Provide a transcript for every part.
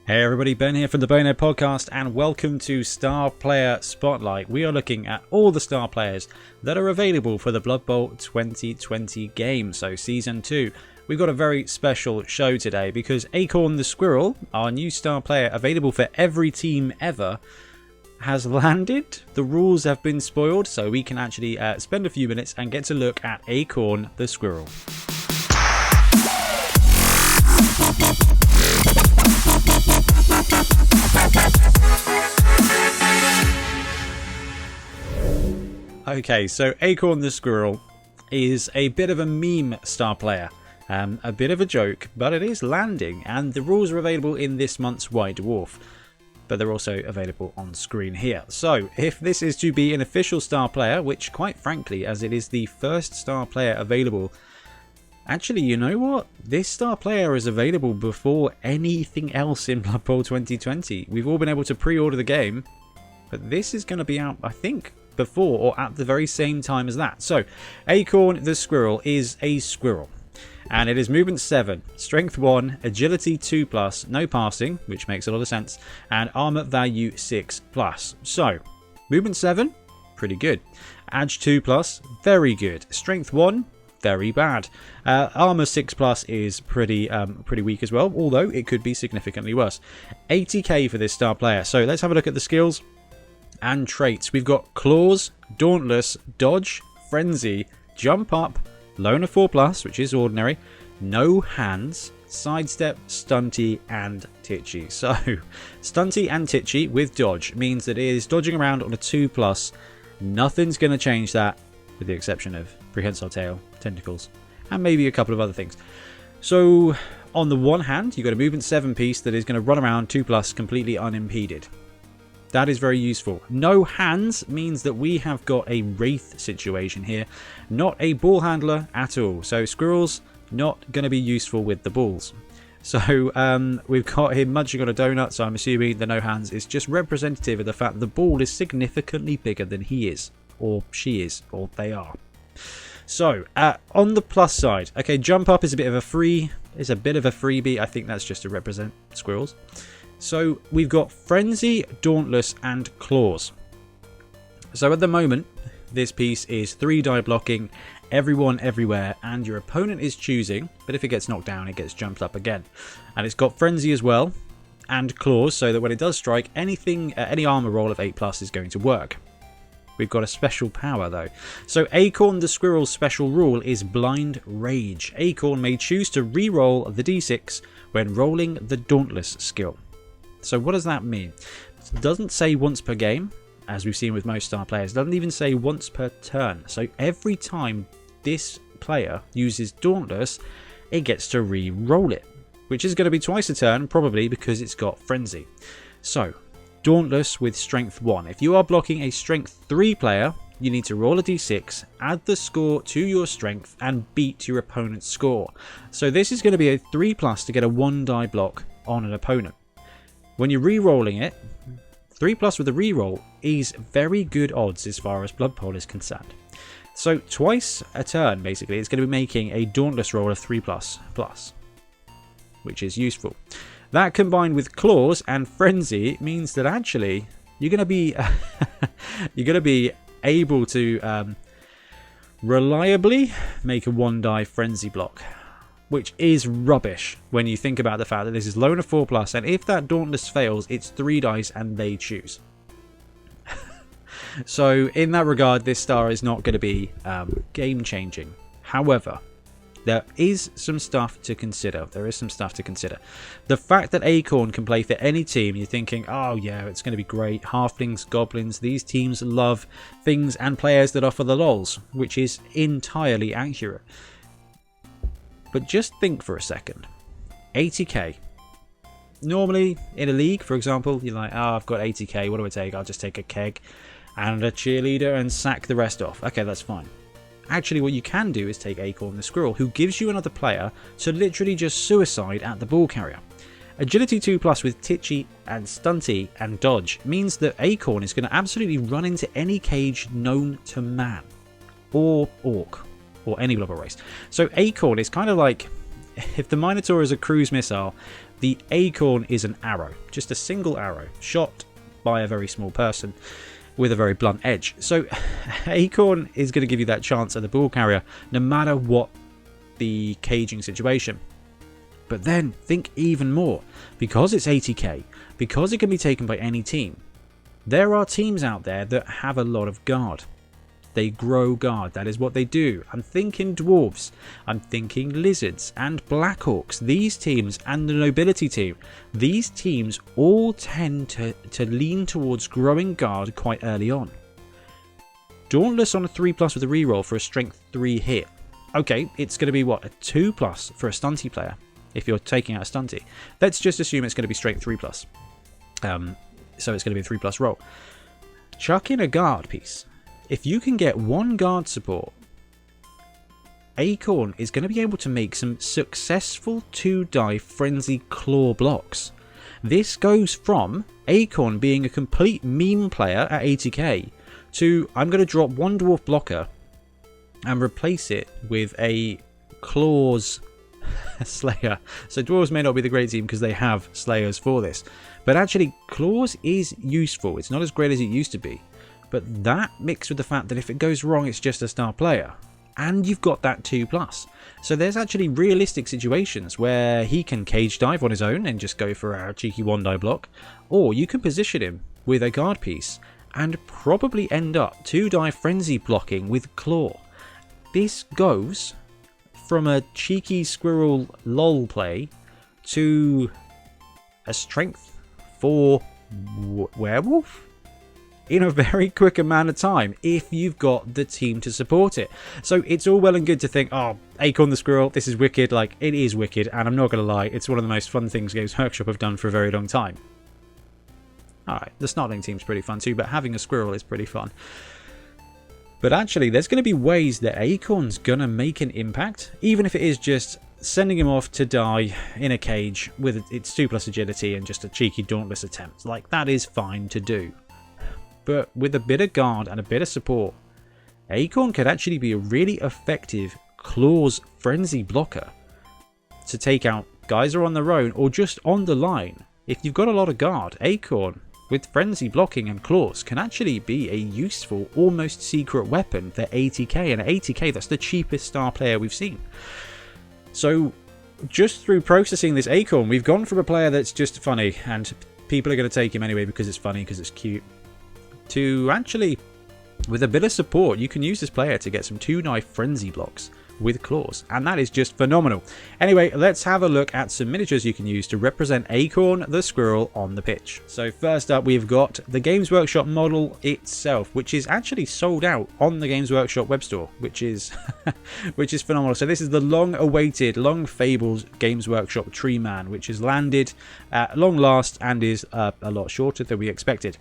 Hey everybody, Ben here from the Bonehead podcast and welcome to Star Player Spotlight. We are looking at all the star players that are available for the Blood Bowl 2020 game, so Season 2. We've got a very special show today because Akhorne the Squirrel, our new star player available for every team ever, has landed. The rules have been spoiled, so we can actually spend a few minutes and get to look at Akhorne the Squirrel. Okay, so Akhorne the Squirrel is a bit of a meme star player. A bit of a joke, but it is landing, and the rules are available in this month's White Dwarf. But they're also available on screen here. So, if this is to be an official star player, which quite frankly, as it is the first star player available, actually, you know what? This star player is available before anything else in Blood Bowl 2020. We've all been able to pre-order the game, but this is going to be out, I think, before or at the very same time as that. So, Akhorne the Squirrel is a squirrel. And it is movement 7, strength 1, agility 2+, no passing, which makes a lot of sense, and armor value 6+. So, movement 7, pretty good. Ag 2+, very good. Strength 1, very bad. Armor 6+ is pretty weak as well, although it could be significantly worse. 80k for this star player. So let's have a look at the skills and traits. We've got Claws, Dauntless, Dodge, Frenzy, Jump Up, Loner 4+, which is ordinary, No Hands, Sidestep, Stunty, and Titchy. So, Stunty and Titchy with Dodge means that it is dodging around on a 2+. Nothing's going to change that, with the exception of Prehensile Tail, Tentacles, and maybe a couple of other things. So, on the one hand, you've got a movement 7 piece that is going to run around 2+, completely unimpeded. That is very useful. No Hands means that we have got a Wraith situation here, not a ball handler at all. So Squirrel's not going to be useful with the balls. So we've got him munching on a donut, so I'm assuming the No Hands is just representative of the fact that the ball is significantly bigger than he is, or she is, or they are. So on the plus side, okay, Jump Up is a bit of a freebie. I think that's just to represent squirrels. So we've got Frenzy, Dauntless, and Claws. So at the moment, this piece is 3 die blocking, everyone, everywhere, and your opponent is choosing, but if it gets knocked down, it gets jumped up again. And it's got Frenzy as well, and Claws, so that when it does strike, any armor roll of 8+ is going to work. We've got a special power though. So Akhorne the Squirrel's special rule is Blind Rage. Akhorne may choose to re-roll the d6 when rolling the Dauntless skill. So what does that mean? It doesn't say once per game, as we've seen with most star players. It doesn't even say once per turn. So every time this player uses Dauntless, it gets to re-roll it, which is going to be twice a turn, probably because it's got Frenzy. So, Dauntless with Strength 1. If you are blocking a Strength 3 player, you need to roll a d6, add the score to your strength, and beat your opponent's score. So this is going to be a 3+ to get a 1 die block on an opponent. When you're re-rolling it, 3+ with a re-roll is very good odds as far as Blood Bowl is concerned. So twice a turn, basically, it's going to be making a Dauntless roll of 3++, which is useful. That combined with Claws and Frenzy means that actually you're going to be able to reliably make a 1 die Frenzy block, which is rubbish when you think about the fact that this is Loner 4+, and if that Dauntless fails, it's 3 dice and they choose. So in that regard, this star is not going to be game-changing. However, there is some stuff to consider. The fact that Akhorne can play for any team, you're thinking, oh yeah, it's going to be great. Halflings, goblins, these teams love things and players that offer the lols, which is entirely accurate. But just think for a second. 80k. Normally, in a league, for example, you're like, oh, I've got 80k, what do I take? I'll just take a keg and a cheerleader and sack the rest off. Okay, that's fine. Actually, what you can do is take Akhorne the Squirrel, who gives you another player to literally just suicide at the ball carrier. Agility 2+ with Titchy and Stunty and Dodge means that Akhorne is going to absolutely run into any cage known to man or orc or any Blood Bowl race. So Akhorne is kind of like if the Minotaur is a cruise missile, the Akhorne is an arrow, just a single arrow, shot by a very small person with a very blunt edge. So Akhorne is going to give you that chance at the ball carrier no matter what the caging situation. But then think even more, because it's 80k, because it can be taken by any team, there are teams out there that have a lot of guard. They grow guard, that is what they do. I'm thinking dwarves, I'm thinking lizards and blackhawks. These teams and the nobility team, these teams all tend to lean towards growing guard quite early on. Dauntless on a 3+ with a reroll for a strength 3 hit. Okay, it's going to be what, a 2+ for a stunty player if you're taking out a stunty. Let's just assume it's going to be strength 3+. So it's going to be a 3+ roll. Chuck in a guard piece. If you can get 1 guard support, Akhorne is going to be able to make some successful 2-die frenzy claw blocks. This goes from Akhorne being a complete meme player at 80k to I'm going to drop 1 dwarf blocker and replace it with a claws slayer. So dwarves may not be the great team because they have slayers for this, but actually claws is useful. It's not as great as it used to be, but that mixed with the fact that if it goes wrong it's just a star player and you've got that 2+. So there's actually realistic situations where he can cage dive on his own and just go for a cheeky 1-die block, or you can position him with a guard piece and probably end up 2-die frenzy blocking with claw. This goes from a cheeky squirrel lol play to a strength 4 werewolf in a very quick amount of time if you've got the team to support it. So it's all well and good to think, oh, Akhorne the Squirrel, this is wicked. Like, it is wicked, and I'm not going to lie, it's one of the most fun things Games Workshop have done for a very long time. Alright, the Snarling team's pretty fun too, but having a squirrel is pretty fun. But actually, there's going to be ways that Akhorne's going to make an impact, even if it is just sending him off to die in a cage with its 2+ agility and just a cheeky dauntless attempt. Like, that is fine to do. But with a bit of guard and a bit of support, Akhorne could actually be a really effective claws frenzy blocker to take out guys who are on their own or just on the line. If you've got a lot of guard, Akhorne with frenzy blocking and claws can actually be a useful, almost secret weapon for 80k, and at 80k that's the cheapest star player we've seen. So just through processing this Akhorne, we've gone from a player that's just funny and people are going to take him anyway because it's funny, because it's cute, to actually, with a bit of support, you can use this player to get some 2-die frenzy blocks with claws, and that is just phenomenal. Anyway, let's have a look at some miniatures you can use to represent Akhorne the Squirrel on the pitch. So first up, we've got the Games Workshop model itself, which is actually sold out on the Games Workshop web store, which is which is phenomenal. So this is the long-awaited, long-fabled Games Workshop Tree Man, which has landed at long last and is a lot shorter than we expected.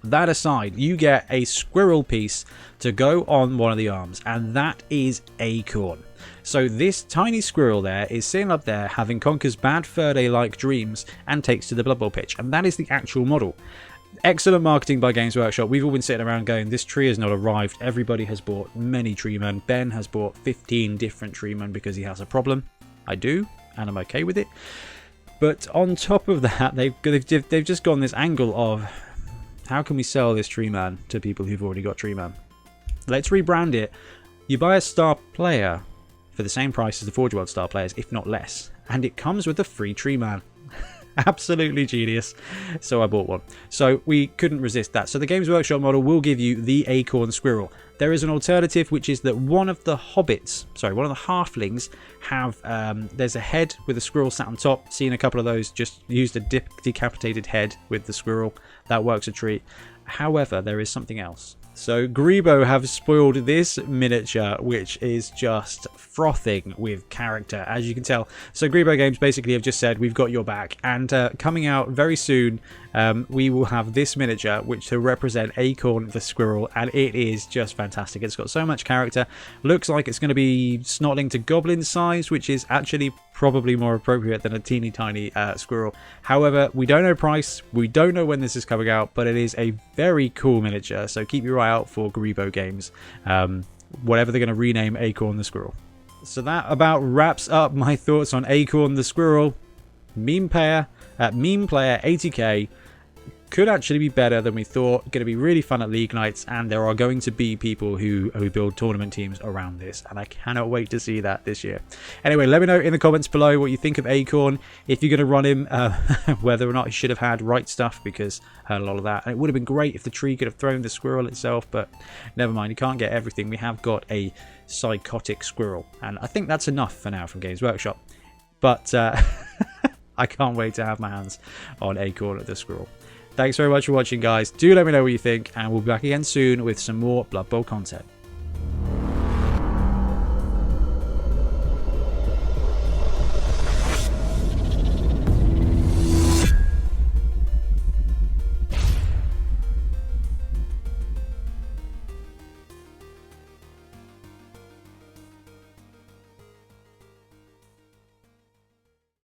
That aside, you get a squirrel piece to go on one of the arms, and that is Akhorne. So this tiny squirrel there is sitting up there having conquers bad fur day-like dreams and takes to the Blood Bowl pitch, and that is the actual model. Excellent marketing by Games Workshop. We've all been sitting around going, this tree has not arrived. Everybody has bought many tree men. Ben has bought 15 different tree men because he has a problem. I do, and I'm okay with it. But on top of that, they've just gone this angle of, how can we sell this tree man to people who've already got tree man? Let's rebrand it. You buy a star player for the same price as the Forge World star players, if not less, and it comes with a free tree man. Absolutely genius. So I bought one. So we couldn't resist that. So the Games Workshop model will give you the Akhorne Squirrel. There is an alternative, which is that one of the hobbits, sorry, one of the halflings have, there's a head with a squirrel sat on top. Seen a couple of those, just used a decapitated head with the squirrel. That works a treat. However, there is something else. So Grebo have spoiled this miniature, which is just frothing with character, as you can tell. So Grebo Games basically have just said, we've got your back, and coming out very soon, we will have this miniature which to represent Akhorne the Squirrel, and it is just fantastic. It's got so much character. Looks like it's going to be snotling to goblin size, which is actually probably more appropriate than a teeny tiny squirrel. However, we don't know price, we don't know when this is coming out, but it is a very cool miniature, so keep your eye out for Grebo Games, whatever they're going to rename Akhorne the Squirrel. So that about wraps up my thoughts on Akhorne the Squirrel. Meme player 80k. Could actually be better than we thought. Going to be really fun at League Nights, and there are going to be people who build tournament teams around this, and I cannot wait to see that this year. Anyway, let me know in the comments below what you think of Akhorne, if you're going to run him, whether or not he should have had right stuff, because I heard a lot of that. And it would have been great if the tree could have thrown the squirrel itself, but never mind, you can't get everything. We have got a psychotic squirrel, and I think that's enough for now from Games Workshop. But I can't wait to have my hands on Akhorne the Squirrel. Thanks very much for watching, guys. Do let me know what you think, and we'll be back again soon with some more Blood Bowl content.